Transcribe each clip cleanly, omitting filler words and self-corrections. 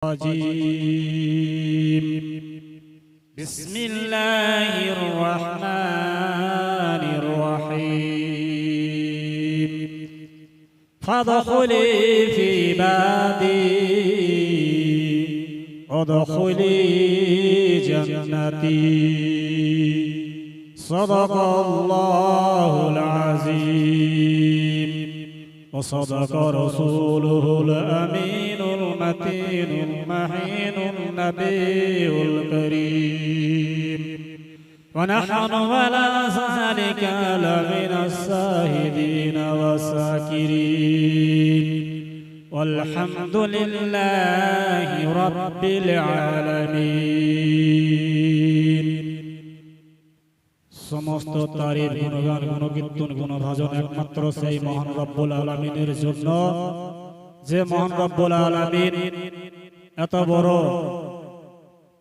الرجيم بسم الله الرحمن الرحيم فادخلي في عبادي وادخلي جنتي صدق الله العظيم وصدق رسوله الأمين المتين المحين النبي الكريم ونحن على ذلك لمن الشاهدين والشاكرين والحمد لله رب العالمين। সমস্ত তারিফ গুণগান গুণকীর্তন গুণভাজন একমাত্র সেই মহান রব্বুল আলামিনের জন্য, যে মহান রব্বুল আলামিন এত বড়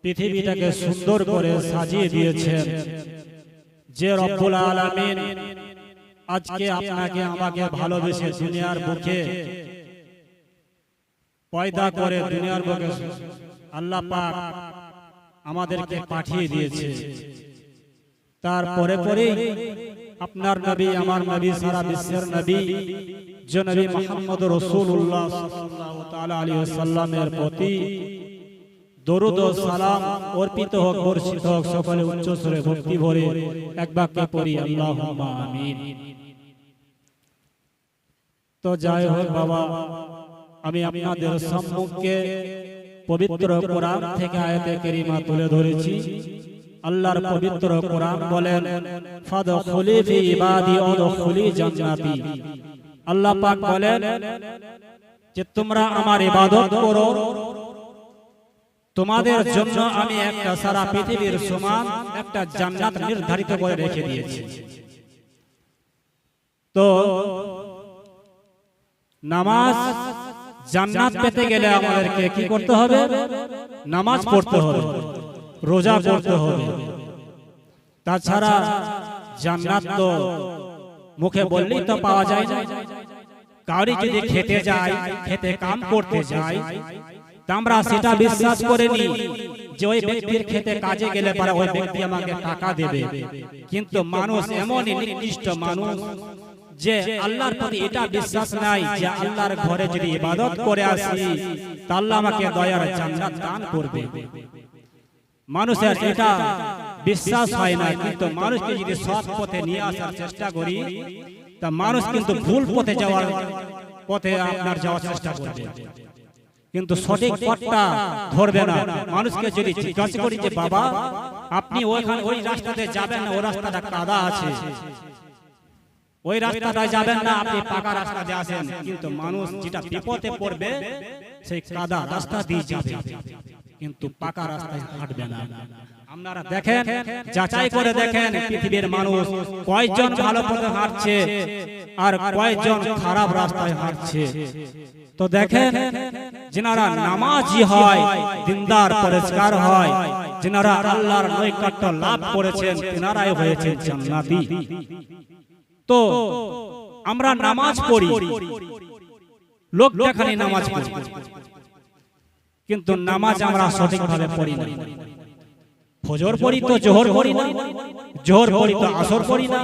পৃথিবীটাকে সুন্দর করে সাজিয়ে দিয়েছেন। যে রব্বুল আলামিন আজকে আপনাকে আমাকে ভালোবেসে দুনিয়ার বুকে পয়দা করে দুনিয়ার বুকে আল্লাহ পাক আমাদেরকে পাঠিয়ে দিয়েছে। তারপরে পরেই আপনার নবী আমার নবী সারা বিশ্বের নবী যে নবী মুহাম্মদ রাসূলুল্লাহ সাল্লাল্লাহু তাআলা আলাইহি ওয়াসাল্লামের প্রতি দরুদ ও সালাম অর্পিত হোক, বর্ষিত হোক। সকলে উচ্চ স্বরে ভক্তি ভরে এক বাক্যে পড়ি আল্লাহুম্মা আমিন। তো যাই হোক বাবা, আমি আপনাদের সম্মুখে পবিত্র কোরআন থেকে আয়াতে কারিমা তুলে ধরেছি। আল্লাহর পবিত্র কোরআন বলেন ফাদখুলি ফি ইবাদি ওয়াদখুলি জান্নাতি। আল্লাহ পাক বলেন যে তোমরা আমার ইবাদত করো, তোমাদের জন্য আমি একটা সারা পৃথিবীর সমান একটা জান্নাত নির্ধারিত করে রেখে দিয়েছি। তো নামাজ জান্নাত পেতে গেলে আমাদেরকে কি করতে হবে? নামাজ পড়তে হবে, রোজা পড়তে হবে। তাছাড়া জান্নাত তো মুখে বললেই তো পাওয়া যায় না। কাউরি যদি খেতে যায়, খেতে কাম করতে যায়, তা আমরা সেটা বিশ্বাস করে নি যে ওই ব্যক্তির খেতে কাজে গেলে পরে ওই ব্যক্তি আমাকে টাকা দেবে। কিন্তু মানুষ এমনই নিকৃষ্ট মানুষ যে আল্লাহর প্রতি এটা বিশ্বাস নাই যে আল্লাহর ঘরে যদি ইবাদত করে আসি তা আল্লাহ আমাকে দয়ার জান্নাত দান করবে। মানুষের এটা বিশ্বাস হয় না। কিন্তু মানুষকে যদি সৎ পথে নিয়ে আসার চেষ্টা করি তা মানুষ কিন্তু ভুল পথে যাওয়ার পথে আপনার যাওয়ার চেষ্টা করবে, কিন্তু সঠিক পথটা ধরবে না। মানুষকে যদি জিজ্ঞাসা করি যে বাবা আপনি ওইখানে ওই রাস্তাতে যাবেন না, ওই রাস্তাটা কাদা আছে, ওই রাস্তাটায় যাবেন না, আপনি পাকা রাস্তা দিয়ে আসেন। কিন্তু মানুষ যেটা বিপদে পড়বে সেই কাদা রাস্তা দিয়ে যাবে, কিন্তু পাকা রাস্তায় হাঁটবে না। আপনারা দেখেন, যাচাই করে দেখেন পৃথিবীর মানুষ কয়জন ভালো পথে হাঁটছে আর কয়জন খারাপ রাস্তায় হাঁটছে। তো দেখেন, যিনারা নামাজি হয়, দিনদার পরিষ্কার হয়, যিনারা আল্লাহর নৈকট্য লাভ করেছেন, তিনারাই হয়েছেন জান্নাতি। তো আমরা নামাজ পড়ি, লোক দেখানি নামাজ পড়ি, কিন্তু নামাজ আমরা সঠিকভাবে পড়ি না। ফজর পড়ি তো জোহর পড়ি না, জোহর পড়ি তো আসর পড়ি না,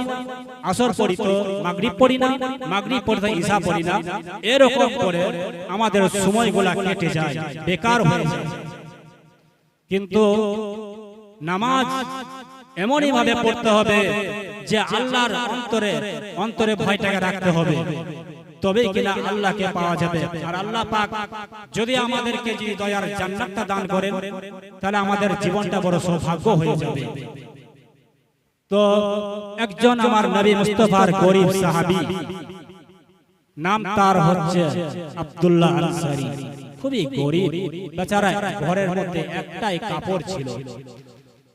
আসর পড়ি তো মাগরিব পড়ি না, মাগরিব পড়ি তো ইশা পড়ি না। এরকম করে আমাদের সময়গুলা কেটে যায়, বেকার হয়ে যায়। কিন্তু নামাজ এমনই ভাবে পড়তে হবে যে আল্লাহর অন্তরে ভয়টাকে রাখতে হবে, তবেই কিনা আল্লাহকে পাওয়া যাবে। আর আল্লাহ পাক যদি আমাদেরকে যদি দয়ার জান্নাতটা দান করেন তাহলে আমাদের জীবনটা বড় সৌভাগ্য হয়ে যাবে। তো একজন আমার নবী মুস্তাফার গরীব সাহাবী, নাম তার হচ্ছে আব্দুল্লাহ আনসারী। খুবই গরীব বেচারা, ঘরের মধ্যে একটাই কাপড় ছিল।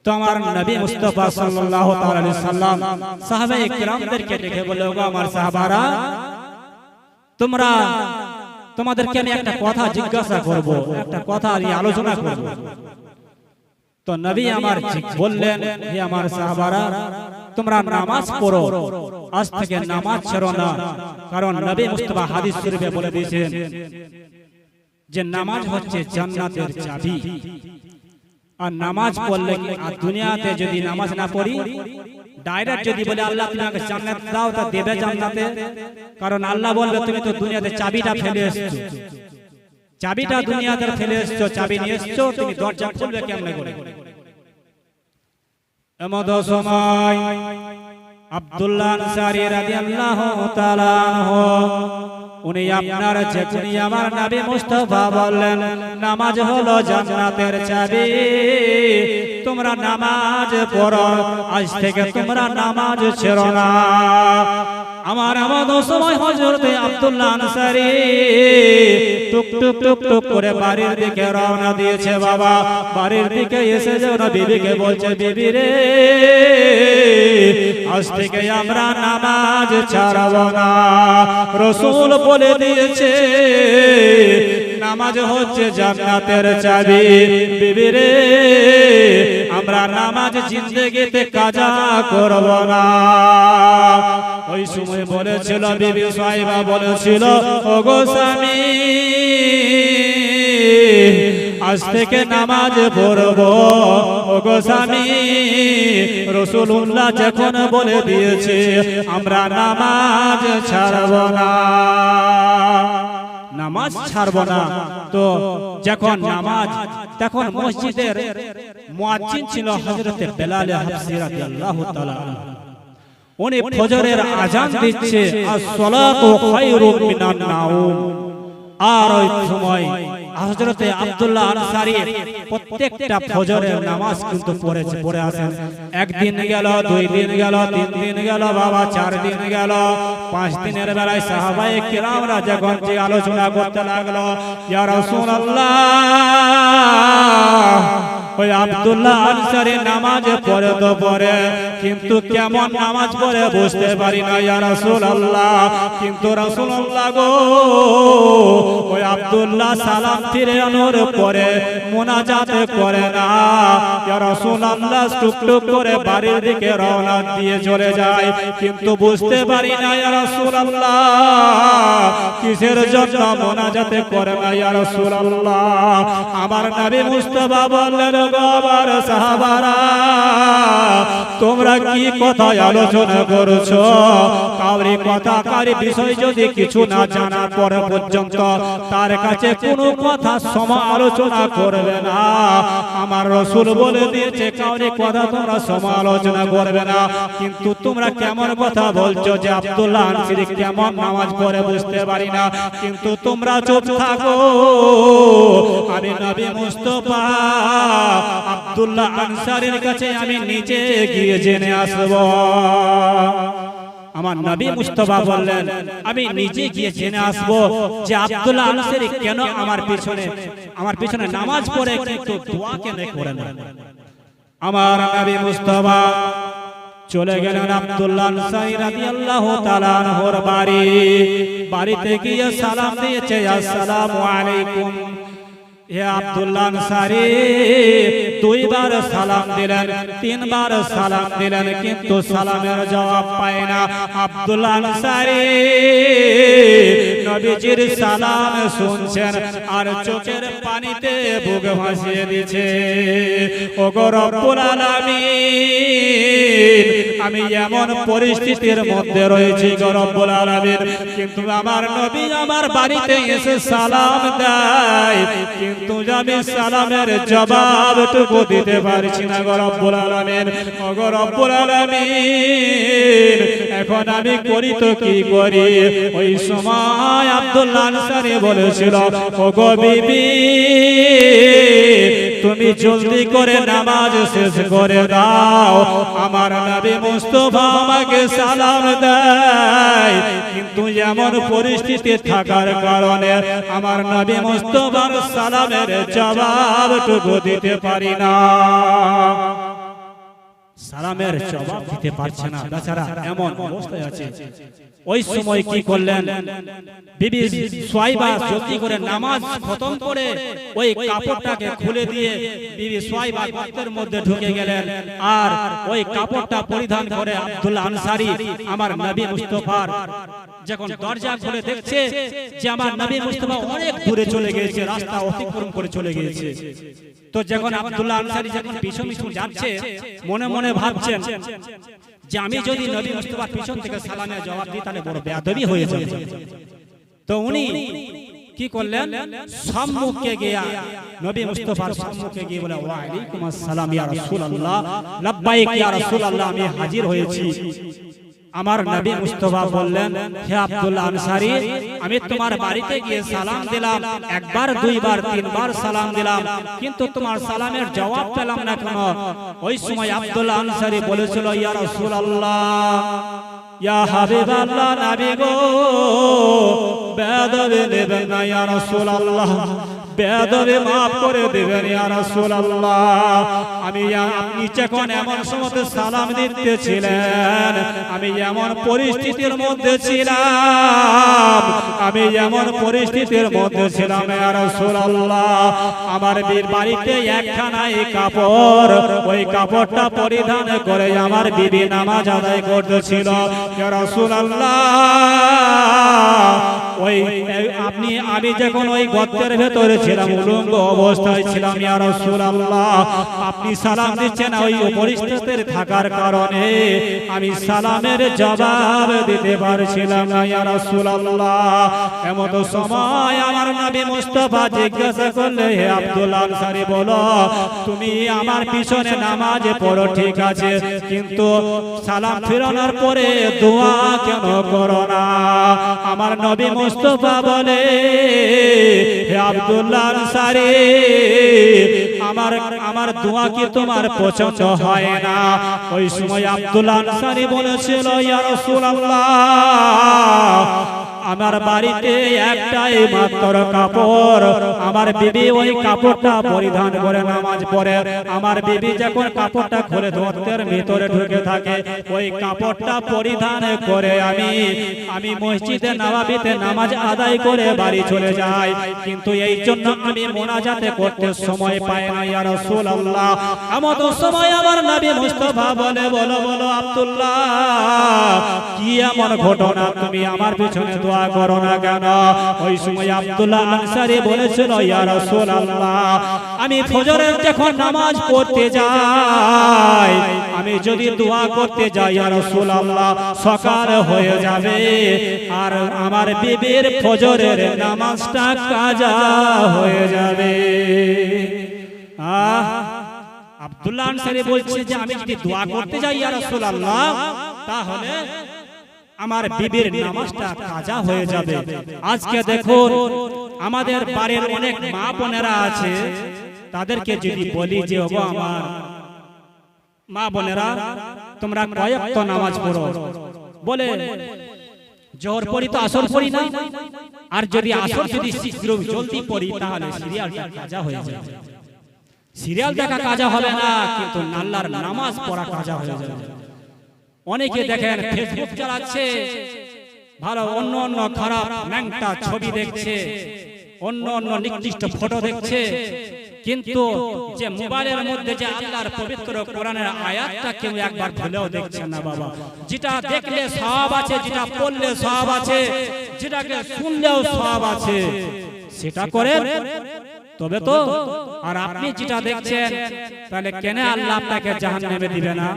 তো আমার নবী মুস্তাফা সাল্লাল্লাহু আলাইহি সাল্লাম সাহাবায়ে কিরামদেরকে ডেকে বলল, ওগো আমার সাহাবারা, তোমাদেরকে আমি একটা কথা জিজ্ঞাসা করব, একটা কথা নিয়ে আলোচনা করব। তো নবী আমার বললেন, হে আমার সাহাবারা, তোমরা নামাজ পড়ো, আজ থেকে নামাজ ছেড়ো না। কারণ নবী মুস্তাফা হাদিস শরীফে বলে দিয়েছেন যে নামাজ হচ্ছে জান্নাতের চাবি। আর নামাজ পড়লে আর দুনিয়াতে যদি নামাজ না পড়ি, ডাইরেক্ট যদি বলে আল্লাহ তোমাকে জান্নাত দাও, তা দেবে জান্নাতে। কারণ আল্লাহ বলবে তুমি তো দুনিয়াতে চাবিটা ফেলে এসেছো, চাবিটা দুনিয়াতে ফেলে এসেছো, চাবি নিয়ে এসেছো, তুমি দরজা খুলবে কেমনে করে? এমন সময় আব্দুল্লাহ আনসারী রাদিয়াল্লাহু তাআলা আনহু উনি আপনার যেখানে আমার নবী মুস্তাফা বললেন নামাজ হলো জান্নাতের চাবি, তোমরা নামাজ পড়ো, আজ থেকে তোমরা নামাজ ছেড়ো না। আমার সময় হযরত আব্দুল্লাহ আনসারী টুক টুক টুক টুক করে বাড়ির দিকে রওনা দিয়েছে। বাবা বাড়ির দিকে এসে যখন বিবিকে বলছে, বিবি রে আজ থেকে আমরা নামাজ ছাড়ব না, রাসূল বলে দিয়েছে নামাজ হচ্ছে জান্নাতের চাবি। বিবি রে আমরা নামাজ জিন্দেগিতে কাজা করব না। ওই সময় বলেছিল বিবি সাহিবা বলেছিল, ওগো স্বামী আজ থেকে নামাজ পড়ব। ওগো স্বামী রাসূলুল্লাহ যখন বলে দিয়েছে আমরা নামাজ ছাড়ব না, নামাজ ছাড়ব না। তো যখন নামাজ, তখন মসজিদের মুয়াজ্জিন ছিল হযরত বেলাল হাবশী রাদিয়াল্লাহু তাআলা। উনি ফজরের আজান দিচ্ছে, as-সালাতু খায়রুম মিনান নাওম। আর ওই সময় হযরত আব্দুল্লাহ আনসারী প্রত্যেকটা ফজরের নামাজ কিন্তু পড়ে আসেন। একদিন গেল, 2 দিন গেল, 3 দিন গেল, বাবা 4 দিন গেল, 5 দিনের বেলায় সাহাবায়ে কিরামরা যখন যে আলোচনা করতে লাগলো, ইয়া রাসূলুল্লাহ ওই আব্দুল্লাহ আনসারী নামাজ পড়ে তো পড়ে, কিন্তু কেমন নামাজ পড়ে বুঝতে পারি না ইয়া রাসূলুল্লাহ। কিন্তু রাসূলুল্লাহ গো ওই আব্দুল্লাহ সালাম ফিরে আনোর পরে মুনাজাত করে না। ইয়া রাসূলুল্লাহ টুকটুক করে বাড়ির দিকে রওনা দিয়ে চলে যায়, কিন্তু বুঝতে পারি না ইয়া রাসূলুল্লাহ কিসের জন্য মুনাজাত করে না ইয়া রাসূলুল্লাহ। আমার নবী মুস্তাফা বললেন, গো আমার সাহাবারা তোমরা কি কথা আলোচনা করছো? কাউরি কথা কারি বিষয় যদি কিছু না জানার পর পর্যন্ত তার কাছে কোনো কথা সমালোচনা করবে না। আমার রাসূল বলে দিয়েছে কাউরি কথা তোমরা সমালোচনা করবে না। কিন্তু তোমরা কেমন কথা বলছো যে আব্দুল্লাহ আনসারী কেমন নামাজ পড়ে বুঝতে পারি না, কিন্তু তোমরা চুপ থাকো। আমি নবী মুস্তাফা আব্দুল্লাহ আনসারীর কাছে আমি নিজে গিয়ে জেনে আসব। আমার নবী মুস্তাফা বললেন আমি নিজে গিয়ে জেনে আসব যে আব্দুল্লাহ আনসারী কেন আমার পিছনে নামাজ পড়ে কিন্তু দোয়া কেন করে না। আমার নবী মুস্তাফা চলে গেলেন আব্দুল্লাহ আনসারী রাদিয়াল্লাহু তাআলা আনহুর বাড়িতে গিয়ে সালাম দিয়েছে, আসসালামু আলাইকুম। হে আব্দুল্লাহ আনসারী 2 বার সালাম দিলেন, 3 বার সালাম দিলেন, কিন্তু সালামের জবাব পায় না। আব্দুল্লাহ আনসারী নবীজির সালাম শুনছেন আর চোখের পানিতে বুক ভাসিয়ে দিচ্ছে। ওগো রব্বুল আলামিন আমি এমন পরিস্থিতির মধ্যে রয়েছি গো রব্বুল আলামিন, কিন্তু আমার নবী আমার বাড়িতে এসে সালাম দেয়, কিন্তু আমি সালামের জবাবটুকু দিতে পারছি না গো রব্বুল আলামিন। ওগো রব্বুল আলামিন এখন আমি করি তো কি করি? ওই সময় আব্দুল্লাহ আনসারী বলেছিল, ওগো বিবি তুমি জলদি করে নামাজ শেষ করে দাও, আমার নবী মুস্তাফা আমাকে সালাম দেয়, কিন্তু এমন পরিস্থিতি থাকার কারণে আমার নবী মুস্তাফার সালামের জবাবটুকু দিতে পারি না। সালামের জবাব দিতে পারছে না, বেচারা এমন অবস্থায় আছে। ওই সময় কি করলেন? বিবি সুয়াইবা জলদি করে নামাজ খতম করে ওই কাপড়টাকে খুলে দিয়ে বিবি সুয়াইবা গর্তের মধ্যে ঢুকে গেলেন, আর ওই কাপড়টা পরিধান করে আব্দুল্লাহ আনসারী আমার নবী মুস্তাফার যখন দরজা খুলে দেখছে যে আমার নবী মুস্তাফা অনেক দূরে চলে গিয়েছে, রাস্তা অতিক্রম করে চলে গিয়েছে, তো যখন আব্দুল্লাহ আনসারী যখন পিছন পিছন যাচ্ছে মনে মনে ভাবছেন যে আমি যদি নবী মুস্তাফার পিছন থেকে সালামের জবাব দিই তাহলে বড় বেয়াদবি হয়ে যাবে। তো উনি কি করলেন, সম্মুখে গিয়া নবী মুস্তাফার সম্মুখে গিয়ে বলে ওয়া আলাইকুম আসসালাম ইয়া রাসূলুল্লাহ, লাব্বাইক ইয়া রাসূলুল্লাহ, আমি হাজির হয়েছি। আমার নবী মুস্তাফা বললেন, হে আব্দুল্লাহ আনসারী, আমি তোমার বাড়িতে গিয়ে সালাম দিলাম, একবার দুইবার তিনবার সালাম দিলাম, কিন্তু তোমার সালামের জবাব পেলাম না কেন? ওই সময় আব্দুল্লাহ আনসারী বলেছিল, ইয়া রাসূলুল্লাহ, ইয়া হাবিবাল্লাহ, নবী গো, বেয়াদবি নেবেন না ইয়া রাসূলুল্লাহ, বেয়াদবি মাফ করে দেবেন ইয়া রাসূলুল্লাহ। আপনি যখন এমন সময় সালাম দিতেছিলেন, আমি এমন পরিস্থিতির মধ্যে ছিলাম, ইয়া রাসূলুল্লাহ, আমার বাড়িতে একখানাই কাপড়, ওই কাপড়টা পরিধান করে আমার বিবি নামাজ আদায় করতেছিল ইয়া রাসূলুল্লাহ। আমি যখন ওই গর্তের ভেতরে ছিলাম, উলঙ্গ অবস্থায় ছিলাম ইয়া রাসূলুল্লাহ, আপনি সালাম দিচ্ছেন, ওই পরিস্থিতির থাকার কারণে আমি সালামের জবাব দিতে পারছিলাম না ইয়া রাসূলুল্লাহ। এমন সময় আমার নবী মুস্তাফা জিজ্ঞাসা করলে, হে আব্দুল্লাহ আনসারী, বলো, তুমি আমার পিছনে নামাজ পড়ো ঠিক আছে, কিন্তু সালাম ফিরানোর পরে দোয়া কেন করো না? আমার নবী মুস্তাফা বলে, হে আব্দুল্লাহ আনসারী, আমার দোয়া কি তোমার পছন্দ হয় না? ওই সময় আব্দুল্লাহ আনসারী বলেছিল, ইয়া রাসূলুল্লাহ, আমার বাড়িতে একটাই মাত্র কাপড়, আমার বিবি ওই কাপড়টা পরিধান করে নামাজ পড়ে, আমার বিবি যখন কাপড়টা খুলে গর্তের ভিতরে ঢুকে থাকে, ওই কাপড়টা পরিধান করে আমি মসজিদে নববীতে নামাজ আদায় করে বাড়ি চলে যাই, কিন্তু এই জন্য আমি মুনাজাতে করতে সময় পাই না ইয়া রাসূলুল্লাহ। এমন সময় আমার নবী মুস্তাফা বলে, বলো বলো আব্দুল্লাহ, কি এমন ঘটনা, তুমি আমার পিছনে দোয়া করো না কেন? ওই সময় আব্দুল্লাহ আনসারী বলেছিল, ইয়া রাসূলুল্লাহ, আমি ফজরের যখন নামাজ পড়তে যাই, আমি যদি দোয়া করতে যাই ইয়া রাসূলুল্লাহ, সকাল হয়ে যাবে আর আমার বিবির ফজরের নামাজটা কাজা হয়ে যাবে। আব্দুল্লাহ আনসারী বলছে যে আমি যদি দোয়া করতে যাই ইয়া রাসূলুল্লাহ, তাহলে আমার বিবির নামাজটা কাজা হয়ে যাবে। আজকে দেখুন, আমাদের বাড়ির অনেক মা বোনেরা আছে, তাদেরকে যদি বলি যে ওগো আমার মা বোনেরা, তোমরা কয় ওয়াক্ত নামাজ পড়ো? বলে, জোহর পড়ি তো আসর পড়ি না, আর যদি আসর যদি শীঘ্র জলদি পড়ি তাহলে সিরিয়ালটা কাজা হয়ে যাবে। সিরিয়াল দেখা কাজা হবে না, কিন্তু আল্লাহর নামাজ পড়া কাজা হয়ে যাবে। অনেকে দেখেন ফেসবুক চালাচ্ছে, ভালো অন্য অন্য খারাপ ন্যাংটা ছবি দেখছে, অন্য অন্য নিকৃষ্ট ফটো দেখছে, কিন্তু যে মোবাইলের মধ্যে যে আল্লাহর পবিত্র কোরআনের আয়াতটা কেউ একবার ভুলেও দেখছে না বাবা। যেটা দেখলে সওয়াব আছে, যেটা পড়লে সওয়াব আছে, যেটাকে শুনলেও সওয়াব আছে, সেটা করেন তবে তো। আর আপনি যেটা দেখছেন, তাহলে কেন আল্লাহ আপনাকে জাহান্নামে দিবে না?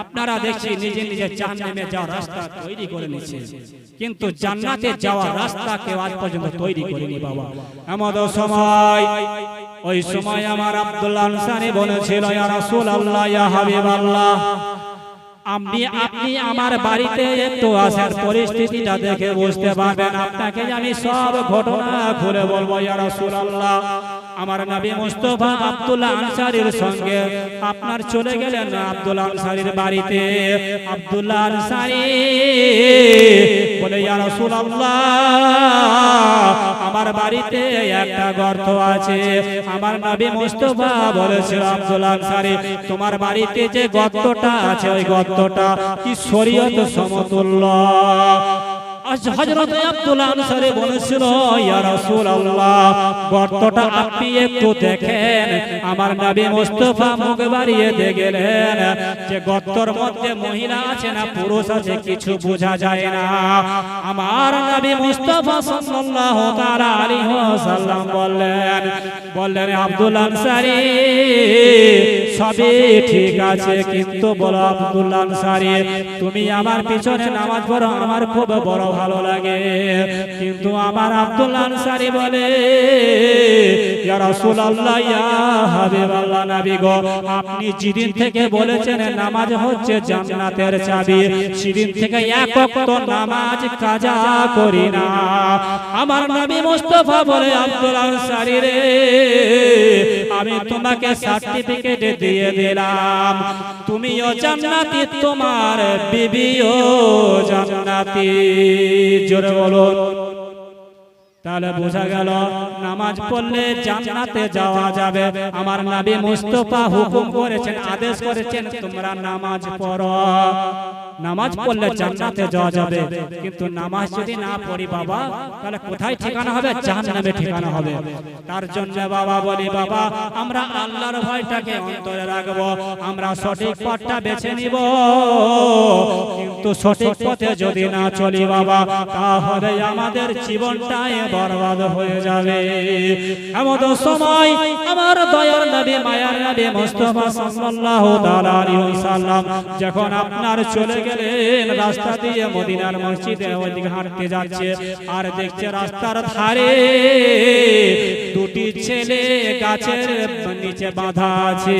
আপনারা দেখছি নিজে নিজে জাহান্নামে যাওয়ার রাস্তা তৈরি করে নিচ্ছে, কিন্তু জান্নাতে যাওয়ার রাস্তা কেউ আজ পর্যন্ত তৈরি করেনি বাবা। এমন সময়, ওই সময় আমার আব্দুল্লাহ আনসারী বলেছিল, ইয়া রাসূলুল্লাহ, ইয়া হাবিবাল্লাহ, আপনি আমার বাড়িতে একটু আসার পরিস্থিতিটা দেখে বুঝতে পারবেন, আপনাকে আমি সব ঘটনা খুলে বলবো ইয়া রাসূলুল্লাহ। আমার নবী মুস্তাফা আব্দুল্লাহ আনসারীর সঙ্গে আপনার চলে গেলেন আব্দুল্লাহ আনসারীর বাড়িতে। আব্দুল্লাহ আনসারী বলে, ইয়া রাসূলুল্লাহ, আমার বাড়িতে একটা গর্ত আছে। আমার নবী মুস্তাফা বলেছিল, আব্দুল্লাহ আনসারী, তোমার বাড়িতে যে গর্তটা আছে, ওই গর্তটা কি শরীয়ত সমতুল্য? হযরত আব্দুল্লাহ আনসারী বলেছিল, ইয়া রাসূলুল্লাহ, গর্তটা আপনি একটু দেখেন। আমার নবী মুস্তাফা মুখ বাড়িয়ে গেলেন যে গর্তর মধ্যে মহিলা আছে না পুরুষ আছে কিছু বোঝা যায় না। আমার নবী মুস্তাফা সাল্লাল্লাহু তাআলা আলাইহি ওয়াসাল্লাম বললেন আব্দুল্লাহ আনসারী, সবই ঠিক আছে, কিন্তু বলো আব্দুল্লাহ আনসারী, তুমি আমার পিছনে নামাজ পড়ো আমার খুব বড় ভালো লাগে। কিন্তু আমার আব্দুল্লাহ আনসারী বলে, ইয়া রাসূলুল্লাহ, ইয়া হাবিবাল্লাহ, নবী গো, আপনি যেদিন থেকে বলেছেন নামাজ হচ্ছে জান্নাতের চাবি, সেদিন থেকে এক ওয়াক্ত নামাজ কাজা করি না। আমার নবী মুস্তাফা বলে, আব্দুল্লাহ আনসারী রে, আমি তোমাকে সার্টিফিকেট দিয়ে দিলাম, তুমিও জান্নাতি, তোমার বিবিও জান্নাতি। জোরে বলো। তাহলে বোঝা গেল নামাজ পড়লে জান্নাতে যাওয়া যাবে। আমার নবী মুস্তাফা হুকুম করেছেন, আদেশ করেছেন, তোমরা নামাজ পড়ো। নামাজ পড়লে জান্নাতে যাওয়া যাবে, কিন্তু নামাজ যদি না পড়ি বাবা, তাহলে কোথায় ঠিকানা হবে? জাহান্নামে ঠিকানা হবে। তার জন্য বাবা বলি, বাবা আমরা আল্লাহর ভয়টাকে অন্তরে রাখবো, আমরা সঠিক পথটা বেছে নিব। কিন্তু সঠিক পথে যদি না চলি বাবা, তাহলে আমাদের জীবনটাই বরবাদ হয়ে যাবে। এমন সময় আমার দয়ার নবী মায়ার নবী মুস্তাফা সাল্লাল্লাহু তাআলা আলাইহি ওয়াসাল্লাম যখন আপনার চলে গেলেন রাস্তা দিয়ে মদিনার মসজিদে ওইদিকে হাঁটতে যাচ্ছে, আর দেখছে রাস্তার ধারে দুটি ছেলে গাছের নিচে বাঁধা আছে।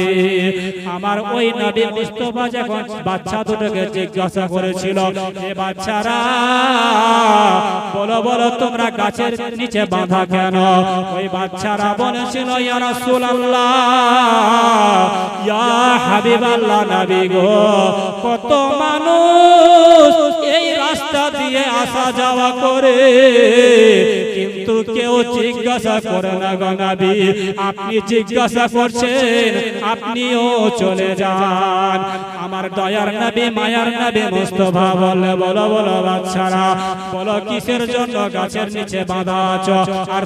আমার ওই নবী মুস্তাফা যখন বাচ্চা দুটোকে জিজ্ঞাসা করেছিল, যে বাচ্চারা বলো বলো তোমরা গাছের নিচে বাঁধা কেন? ওই বাচ্চারা বলেছিল, ইয়া রাসূলুল্লাহ, ইয়া হাবিবাল্লাহ, নবী গো, কত মানুষ এই রাস্তা দিয়ে আসা যাওয়া করে, কিন্তু কেউ জিজ্ঞাসা করে না গো নবী, আপনি জিজ্ঞাসা করছেন, আপনিও চলে যান। আমার দয়ার নবী মায়ার নবী মুস্তাফা বলে, বলো বলো বাচ্চারা, বলো কিসের জন্য গাছের নিচে বাঁধা আছো? আর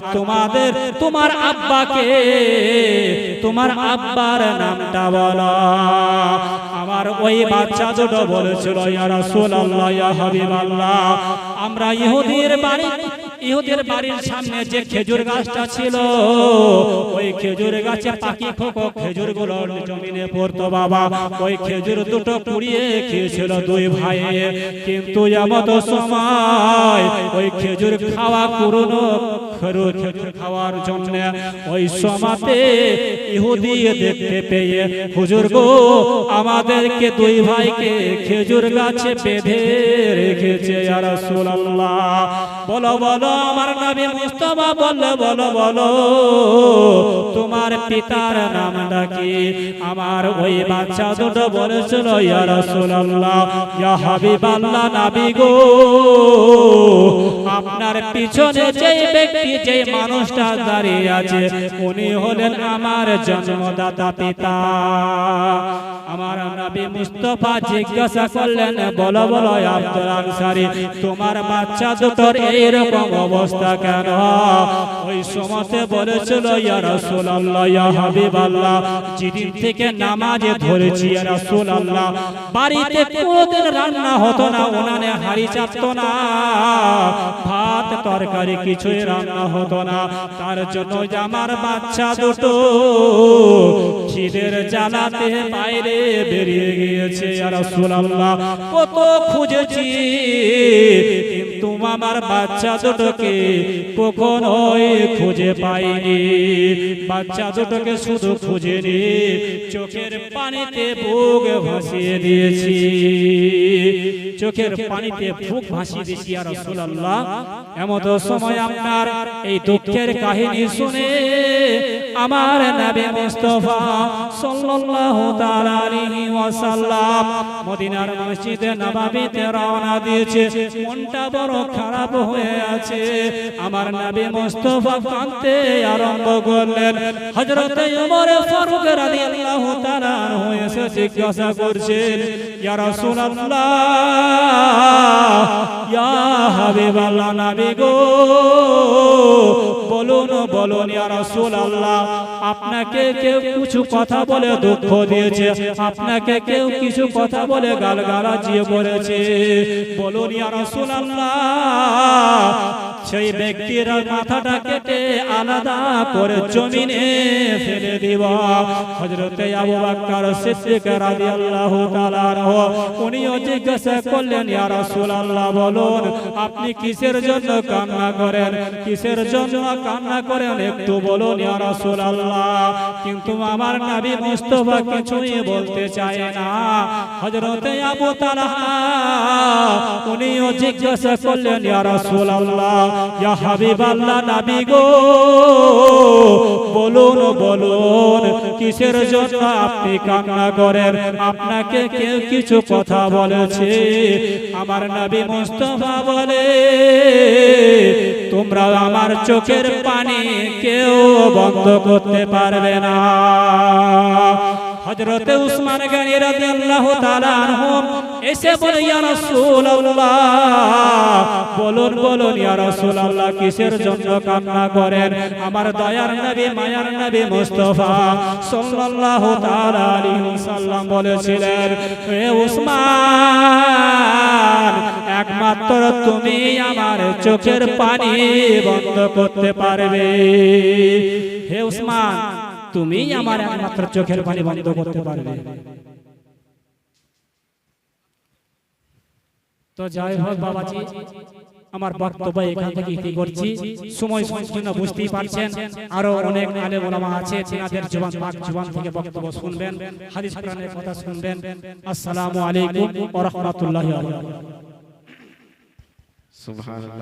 তোমার আব্বাকে, তোমার আব্বার নামটা বলো। আমার ওই বাচ্চা দুটো বলেছিল, ইয়া রাসূলুল্লাহ, ইয়া হাবিবাল্লাহ, আমরা ইহুদির বাড়ির সামনে যে খেজুর গাছটা ছিল, ওই খেজুর গাছে পাখি খোকো খেজুরগুলো জমিনে পড়তো বাবা, ওই খেজুর দুটো কুড়িয়ে খেয়েছিল দুই ভাই। কিন্তু এমন সময় ওই খেজুর খাওয়া পুরনো খেজুর খাওয়ার জন্য ওই সমাতে ইহুদি দেখতে পেয়ে, হুজুর গো, আমাদেরকে দুই ভাইকে খেজুর গাছে বেঁধে রেখেছে। ইয়া রাসূলুল্লাহ, বলো বলো আমার নবী মুস্তাফা বললে, বলো বলো তোমার পিতার নামটা কি? আমার ওই বাচ্চা দুটো বলেছিল, ইয়া রাসূলুল্লাহ, ইয়া হাবিবাল্লাহ, নবী গো, আপনার পিছনে যে ব্যক্তি, যে মানুষটা দাঁড়িয়ে আছে, উনি হলেন আমার জন্মদাতা পিতা। আমার নবী মুস্তাফা জিজ্ঞাসা করলেন, বলো বলো আব্দুল আনসারী, তোমার বাচ্চা দুটোর এইরকম অবস্থা কেন? ওই সময়তে বলেছিল, ইয়া রাসূলুল্লাহ, ইয়া হাবিবাল্লাহ, যেদিন থেকে নামাজে ধরেছি ইয়া রাসূলুল্লাহ, বাড়িতে কোনোদিন রান্না হতো না, উনানে হাঁড়ি চাপতো না, ভাত তরকারি কিছুই রান্না হতো না। তার জন্য আমার বাচ্চা দুটো খিদের জ্বালাতে বাইরে বেরিয়ে গিয়েছে। ইয়া রাসূলুল্লাহ, কত খুঁজেছি, কিন্তু আমার বাচ্চা দুটোকে কখনোই খুঁজে পাইনি। বাচ্চা দুটোকে শুধু খুঁজেনি, চোখের পানিতে বুক ভাসিয়ে দিয়েছি, চোখের পানিতে বুক ভাসিয়ে দিয়েছি। ইয়া রাসূলুল্লাহ, এমন সময় আপনার এই দুঃখের কাহিনী শুনে আমার নবী মুস্তাফা সাল্লাল্লাহু তাআলা আলাইহি ওয়াসাল্লাম মদিনার মসজিদে নববীতে রওনা দিয়েছে। মনটা বড় খারাপ হয়ে আছে। আমার নবী মুস্তাফা কাঁদতে আরম্ভ করলেন। হযরত ওমর ফারুক রাদিয়াল্লাহু তাআলা আনহু এসে জিজ্ঞাসা করছেন, ইয়া রাসূলুল্লাহ, ইয়া হাবিবাল্লাহ, নবী গো, বলুন বলুন ইয়া রাসূলুল্লাহ, আপনাকে কেউ কিছু কথা বলে দুঃখ দিয়েছে, আপনাকে কেউ কিছু কথা বলে গালগালাজি করেছে, বলুন ইয়া রাসূলুল্লাহ, সেই ব্যক্তির মাথাটা কেটে আলাদা করে জমিনে ফেলে দিব। হযরত আবু বকর সিদ্দিক রাদিয়াল্লাহু তাআলা আনহু উনিও জিজ্ঞাসা করলেন, ইয়া রাসূলুল্লাহ, বলুন আপনি কিসের জন্য কান্না করেন, কিসের জন্য কান্না করেন, একটু বলুন ইয়া রাসূলুল্লাহ। কিন্তু আমার নবী মুস্তাফা কিছুই বলতে চায় না। হযরত আবু তালহা উনিও জিজ্ঞাসা করলেন, ইয়া রাসূলুল্লাহ, ইয়া হাবিবাল্লাহ, নবী গো, বলুন বলুন কিসের জন্য আপনি কান্না করেন, আপনাকে কেউ কিছু কথা বলেছে? আমার নবী মুস্তাফা বলে, তোমরা আমার চোখের পানি কেউ বন্ধ করতে পারবে না। হযরত উসমান গনি রাদিয়াল্লাহু তাআলা আনহু এসে বলে, ইয়া রাসূলুল্লাহ, বলুন বলুন ইয়া রাসূলুল্লাহ, কিসের জন্য কান্না করেন? আমার দয়ার নবী মায়ার নবী মুস্তাফা সাল্লাল্লাহু তাআলা আলাইহি ওয়াসাল্লাম বলেছিলেন, হে উসমান, একমাত্র তুমি আমার চোখের পানি বন্ধ করতে পারবে। হে উসমান, তুমি আমার একমাত্র চোখের পানি বন্ধ করতে পারবে। তো জয় হোক বাবাজি, আমার বক্তব্য এখান থেকে ইতি করছি। সময় সংকীর্ণ বুঝতেই পারছেন, আরো অনেক আলেম ওলামা আছে, যাদের জবান পাক জবান থেকে বক্তব্য শুনবেন, হাদিস কোরআনের কথা শুনবেন। আসসালামু আলাইকুম ওয়া রাহমাতুল্লাহি ওয়া বারাকাতুহু। সুবহানাল্লাহ।